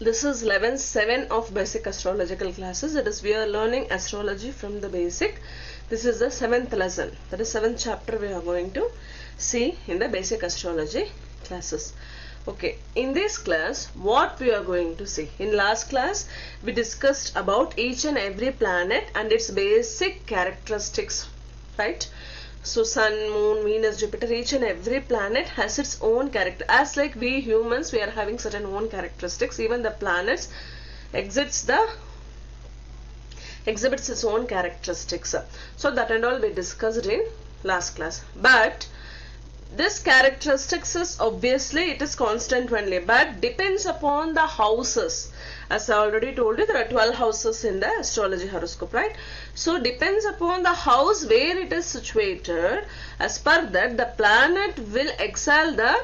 This is 11-7 of basic astrological classes. That is, we are learning astrology from the basic. This is the 7th lesson. That is 7th chapter we are going to see in the basic astrology classes. Okay, in this class, what we are going to see? In last class, we discussed about each and every planet and its basic characteristics, right? So Sun, Moon, Venus, Jupiter, each and every planet has its own character. As like we humans, we are having certain own characteristics. Even the planets exhibits its own characteristics. So that and all we discussed in last class. But this characteristics is obviously it is constant only, but depends upon the houses. As I already told you, there are 12 houses in the astrology horoscope, right? So depends upon the house where it is situated. As per that, the planet will excel the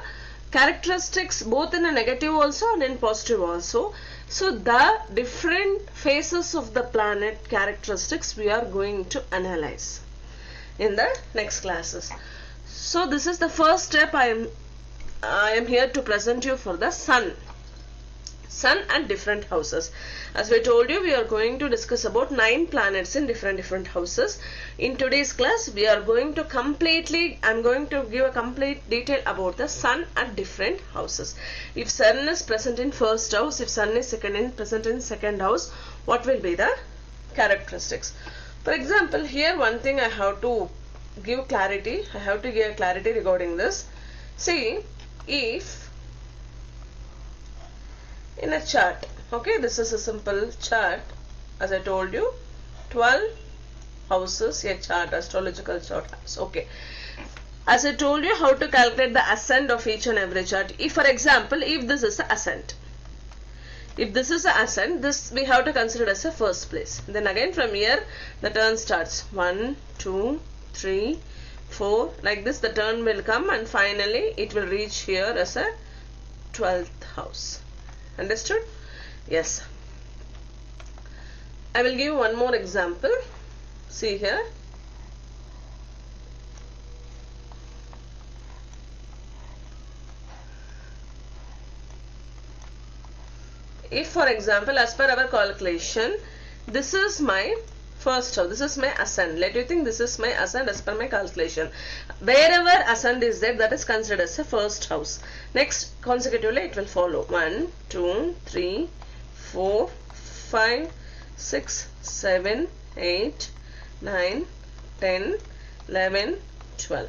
characteristics both in a negative also and in positive also. So the different phases of the planet characteristics we are going to analyze in the next classes. So this is the first step. I am here to present you for the Sun and different houses. As we told you, we are going to discuss about 9 planets in different houses. In today's class, we are going to I'm going to give a complete detail about the Sun and different houses. If Sun is present in first house, if Sun is present in second house, what will be the characteristics? For example, here one thing I have to give clarity. I have to give clarity regarding this. See, if in a chart, okay, this is a simple chart. As I told you, 12 houses, a chart, astrological chart. Okay, as I told you how to calculate the ascent of each and every chart. If for example, if this is the ascent, if this is the ascent, this we have to consider as a first place. Then again from here the turn starts 1, 2, 3, 4, like this the turn will come and finally it will reach here as a 12th house. Understood? Yes. I will give one more example. See here. If for example, as per our calculation, this is my first house, this is my ascent. Let you think this is my ascent as per my calculation. Wherever ascent is there, that is considered as a first house. Next, consecutively it will follow 1, 2, 3, 4, 5, 6, 7, 8, 9, 10, 11, 12.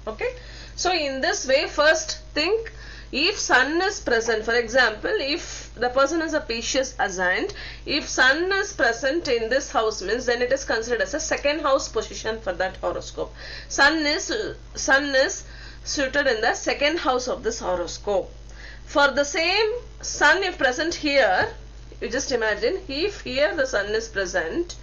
Okay. So in this way, first think, if Sun is present, for example, if the person is a Pisces ascendant, if Sun is present in this house, means then it is considered as a second house position for that horoscope. Sun is suited in the second house of this horoscope. For the same Sun, if present here, you just imagine, if here the Sun is present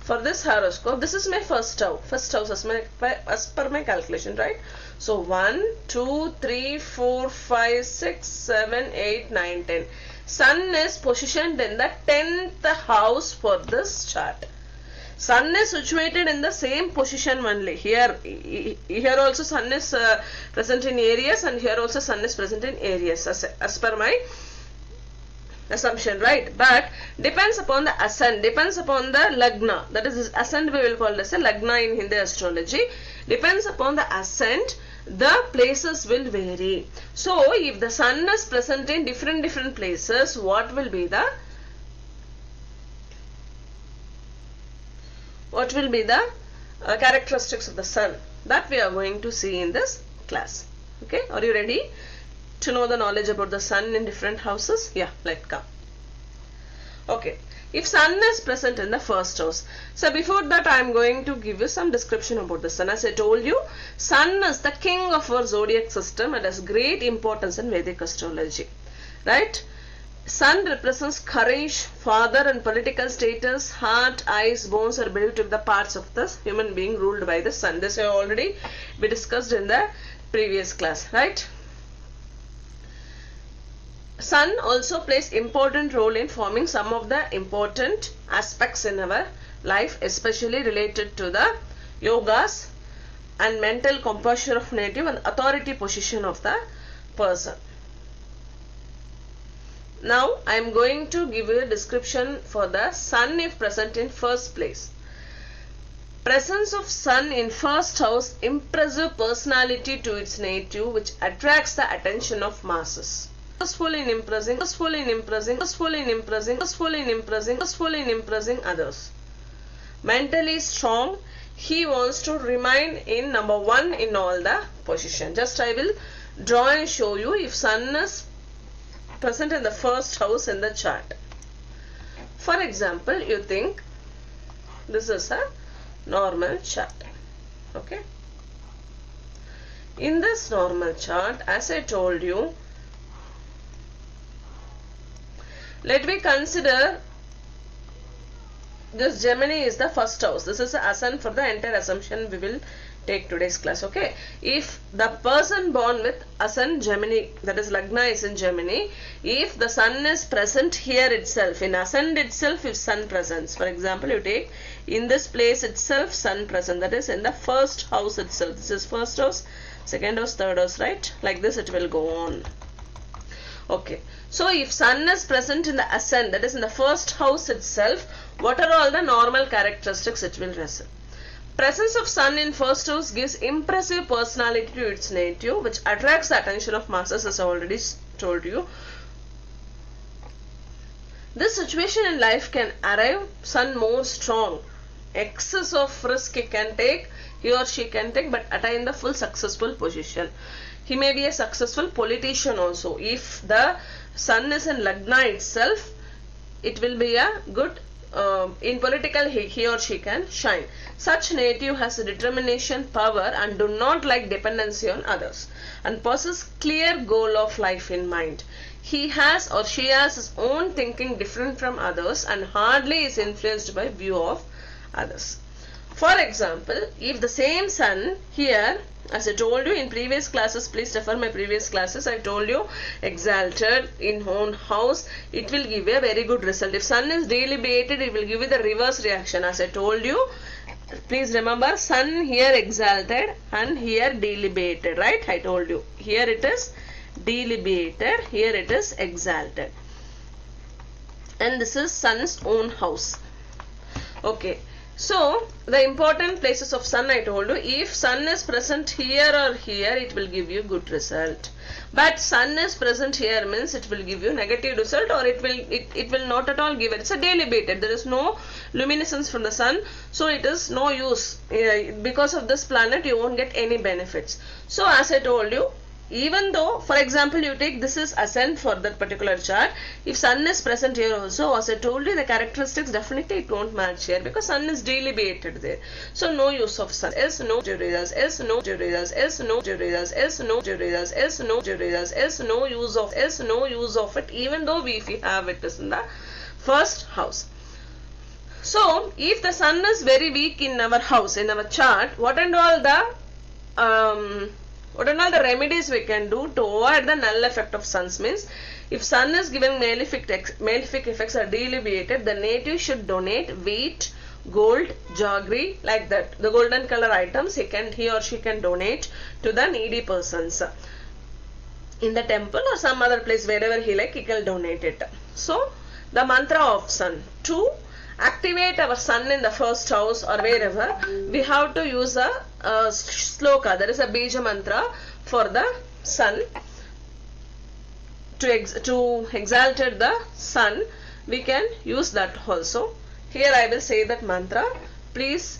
for this horoscope, this is my first house as per my calculation, right? So 1, 2, 3, 4, 5, 6, 7, 8, 9, 10. Sun is positioned in the 10th house for this chart. Sun is situated in the same position only. Here also Sun is present in Aries, and here also Sun is present in Aries as per my assumption, right? But depends upon the ascent, depends upon the lagna. That is, this ascent we will call this a lagna in Hindi astrology. Depends upon the ascent, the places will vary. So if the Sun is present in different places, what will be the characteristics of the Sun? That we are going to see in this class. Okay, are you ready to know the knowledge about the Sun in different houses? Yeah, let's come. Okay, if Sun is present in the first house. So before that, I am going to give you some description about the Sun. As I told you, Sun is the king of our zodiac system and has great importance in Vedic astrology, right? Sun represents courage, father and political status. Heart, eyes, bones are believed to be the parts of the human being ruled by the Sun. This I already we discussed in the previous class, right? Sun also plays important role in forming some of the important aspects in our life, especially related to the yogas and mental composure of native and authority position of the person. Now I am going to give you a description for the sun if present in first place. Presence of sun in first house impressive personality to its native, which attracts the attention of masses. Successful in impressing others. Mentally strong, he wants to remain in number one in all the position. Just I will draw and show you if sun is present in the first house in the chart. For example, you think this is a normal chart. Okay. In this normal chart, as I told you, let me consider this Gemini is the first house. This is the ascent for the entire assumption we will take today's class. Okay. If the person born with ascent Gemini, that is Lagna is in Gemini, if the sun is present here itself, in ascent itself, if sun presents, for example, you take in this place itself sun present, that is in the first house itself. This is first house, second house, third house, right? Like this it will go on. Okay. So if sun is present in the ascent, that is in the first house itself, what are all the normal characteristics it will receive? Presence of sun in first house gives impressive personality to its native, which attracts the attention of masses, as I already told you. This situation in life can arrive sun more strong. Excess of risk he or she can take, but attain the full successful position. He may be a successful politician also. If the sun is in Lagna itself, it will be a good, in political he or she can shine. Such native has a determination, power, and do not like dependency on others, and possesses clear goal of life in mind. He has or she has his own thinking different from others and hardly is influenced by view of others. For example, if the same sun here, as I told you in previous classes, please refer my previous classes, I told you exalted in own house, it will give you a very good result. If sun is delibated, it will give you the reverse reaction. As I told you, please remember, sun here exalted and here delibated, right? I told you. Here it is delibated, here it is exalted. And this is sun's own house. Okay. So, the important places of sun I told you, if sun is present here or here, it will give you good result. But sun is present here means it will give you negative result, or it will not at all give it. It's a delibated. There is no luminescence from the sun. So, it is no use. Because of this planet, you won't get any benefits. So, as I told you, even though, for example, you take this is ascent for that particular chart, if sun is present here also, as I told you, the characteristics definitely it won't match here because sun is delibated there. So no use of sun. Is no results, is no results, is no results, is no results, is no results, is no use of, is no use of it, even though if we have it is in the first house. So if the sun is very weak in our house, in our chart, what and all the remedies we can do to avoid the null effect of suns means, if sun is given malefic effects are delibated, the native should donate wheat, gold, jaggery, like that. The golden color items he or she can donate to the needy persons in the temple or some other place, wherever he can donate it. So the mantra of sun, to activate our sun in the first house or wherever, we have to use a sloka. There is a bija mantra for the sun. To exalted the sun, we can use that also. Here I will say that mantra. Please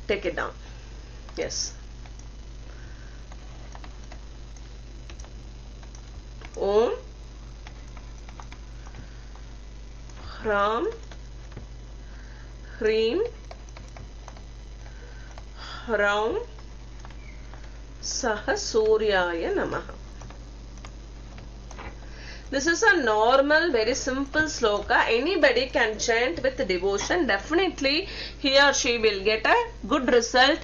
take it down. Yes. Om Ram Hreem Raum Saha Suryaya Namaha. This is a normal, very simple sloka. Anybody can chant with devotion. Definitely he or she will get a good result,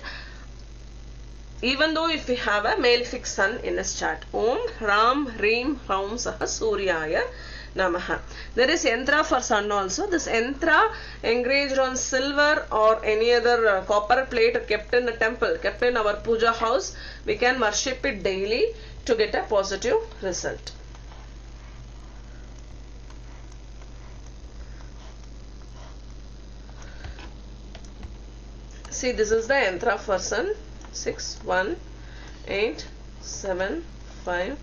even though if we have a malefic sun in his chart. Om Ram Hreem Raum Saha Suryaya Namaha. There is yantra for sun also. This yantra engraved on silver or any other copper plate kept in the temple, kept in our puja house. We can worship it daily to get a positive result. See, this is the yantra for sun. 6, 1, 8, 7, 5,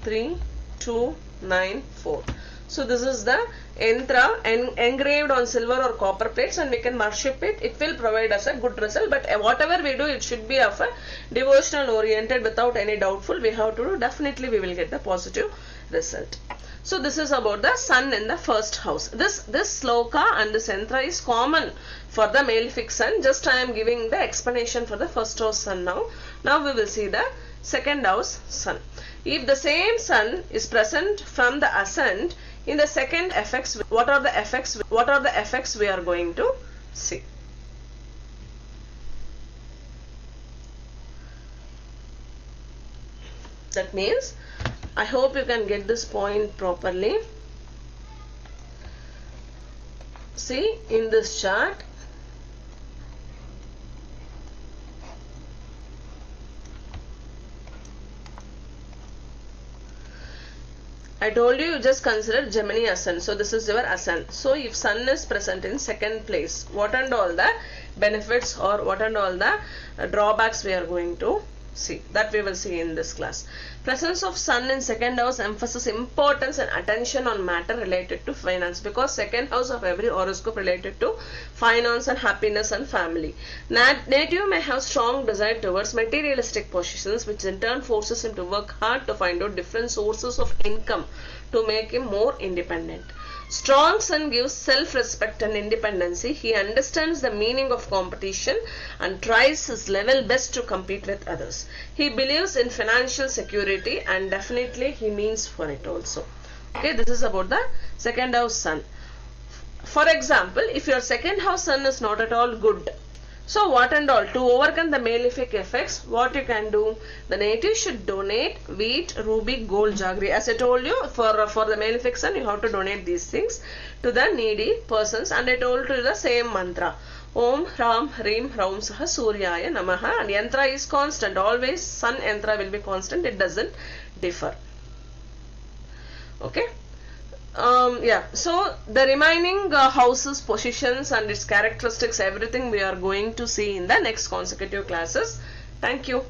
3, 2, 9, 4. So this is the yantra engraved on silver or copper plates, and we can worship it. It will provide us a good result, but whatever we do, it should be of a devotional oriented without any doubtful. We have to do, definitely we will get the positive result. So this is about the sun in the first house. This sloka and this yantra is common for the malefic sun. Just I am giving the explanation for the first house sun now. Now we will see the second house sun. If the same sun is present from the ascent in the second effects, what are the effects we are going to see? That means, I hope you can get this point properly. See, in this chart, I told you just consider Gemini ascent. So this is your ascent. So if sun is present in second place, what and all the benefits or what and all the drawbacks we are going to see, that we will see in this class. Presence of sun in second house emphasizes importance and attention on matter related to finance, because second house of every horoscope related to finance and happiness and family. Native may have strong desire towards materialistic possessions, which in turn forces him to work hard to find out different sources of income to make him more independent. Strong sun gives self-respect and independency. He understands the meaning of competition and tries his level best to compete with others. He believes in financial security and definitely he means for it also. Okay, this is about the second house sun. For example, if your second house sun is not at all good, so what and all, to overcome the malefic effects, what you can do? The native should donate wheat, ruby, gold, jaggery. As I told you, for the malefic sun, you have to donate these things to the needy persons. And I told you the same mantra. Om Ram Hrim Raum Saha Suryaya Namaha. And yantra is constant. Always sun yantra will be constant. It doesn't differ. Okay. Yeah, so the remaining houses, positions and its characteristics, everything we are going to see in the next consecutive classes. Thank you.